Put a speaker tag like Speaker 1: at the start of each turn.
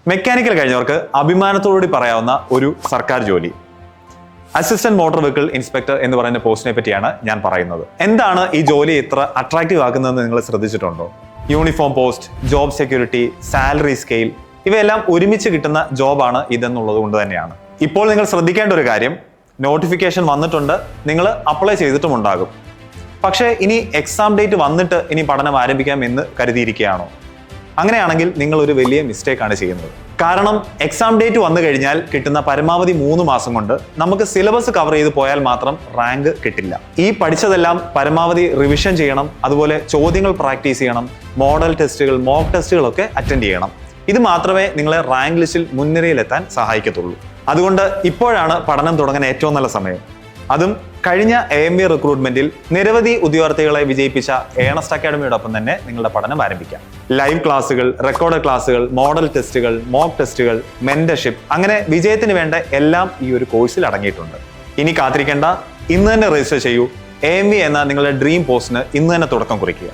Speaker 1: Mechanical കഴിഞ്ഞവർക്ക് അഭിമാനത്തോടുകൂടി പറയാവുന്ന ഒരു സർക്കാർ ജോലി അസിസ്റ്റന്റ് മോട്ടോർ വെഹിക്കിൾ ഇൻസ്പെക്ടർ എന്ന് പറയുന്ന പോസ്റ്റിനെ പറ്റിയാണ് ഞാൻ പറയുന്നത്. എന്താണ് ഈ ജോലി ഇത്ര അട്രാക്റ്റീവ് ആക്കുന്നതെന്ന് നിങ്ങൾ ശ്രദ്ധിച്ചിട്ടുണ്ടോ? Uniform post, job security, salary scale ഇവയെല്ലാം ഒരുമിച്ച് കിട്ടുന്ന ജോബാണ് ഇതെന്നുള്ളത് കൊണ്ട് തന്നെയാണ്. ഇപ്പോൾ നിങ്ങൾ ശ്രദ്ധിക്കേണ്ട ഒരു കാര്യം, നോട്ടിഫിക്കേഷൻ വന്നിട്ടുണ്ട്, നിങ്ങൾ അപ്ലൈ ചെയ്തിട്ടുമുണ്ടാകും. പക്ഷേ ഇനി എക്സാം ഡേറ്റ് വന്നിട്ട് ഇനി പഠനം ആരംഭിക്കാം എന്ന് കരുതിയിരിക്കുകയാണോ? അങ്ങനെയാണെങ്കിൽ നിങ്ങൾ ഒരു വലിയ മിസ്റ്റേക്കാണ് ചെയ്യുന്നത്. കാരണം എക്സാം ഡേറ്റ് വന്നു കഴിഞ്ഞാൽ കിട്ടുന്ന പരമാവധി 3 മാസം കൊണ്ട് നമുക്ക് സിലബസ് കവർ ചെയ്ത് പോയാൽ മാത്രം റാങ്ക് കിട്ടില്ല. ഈ പഠിച്ചതെല്ലാം പരമാവധി റിവിഷൻ ചെയ്യണം, അതുപോലെ ചോദ്യങ്ങൾ പ്രാക്ടീസ് ചെയ്യണം, മോഡൽ ടെസ്റ്റുകൾ, മോക്ക് ടെസ്റ്റുകളൊക്കെ അറ്റൻഡ് ചെയ്യണം. ഇത് മാത്രമേ നിങ്ങളെ റാങ്ക് ലിസ്റ്റിൽ മുൻനിരയിലെത്താൻ സഹായിക്കത്തുള്ളൂ. അതുകൊണ്ട് ഇപ്പോഴാണ് പഠനം തുടങ്ങാൻ ഏറ്റവും നല്ല സമയം. അതും കഴിഞ്ഞ AMV റിക്രൂട്ട്മെന്റിൽ നിരവധി ഉദ്യോഗാർത്ഥികളെ വിജയിപ്പിച്ച ഏണസ്റ്റ് അക്കാഡമിയോടൊപ്പം തന്നെ നിങ്ങളുടെ പഠനം ആരംഭിക്കാം. ലൈവ് ക്ലാസുകൾ, റെക്കോർഡ് ക്ലാസുകൾ, മോഡൽ ടെസ്റ്റുകൾ, മോക്ക് ടെസ്റ്റുകൾ, മെന്റർഷിപ്പ്, അങ്ങനെ വിജയത്തിന് വേണ്ട എല്ലാം ഈ ഒരു കോഴ്സിൽ അടങ്ങിയിട്ടുണ്ട്. ഇനി കാത്തിരിക്കേണ്ട, ഇന്ന് തന്നെ രജിസ്റ്റർ ചെയ്യൂ. AMV എന്ന നിങ്ങളുടെ ഡ്രീം പോസ്റ്റിന് ഇന്ന് തന്നെ തുടക്കം കുറിക്കുക.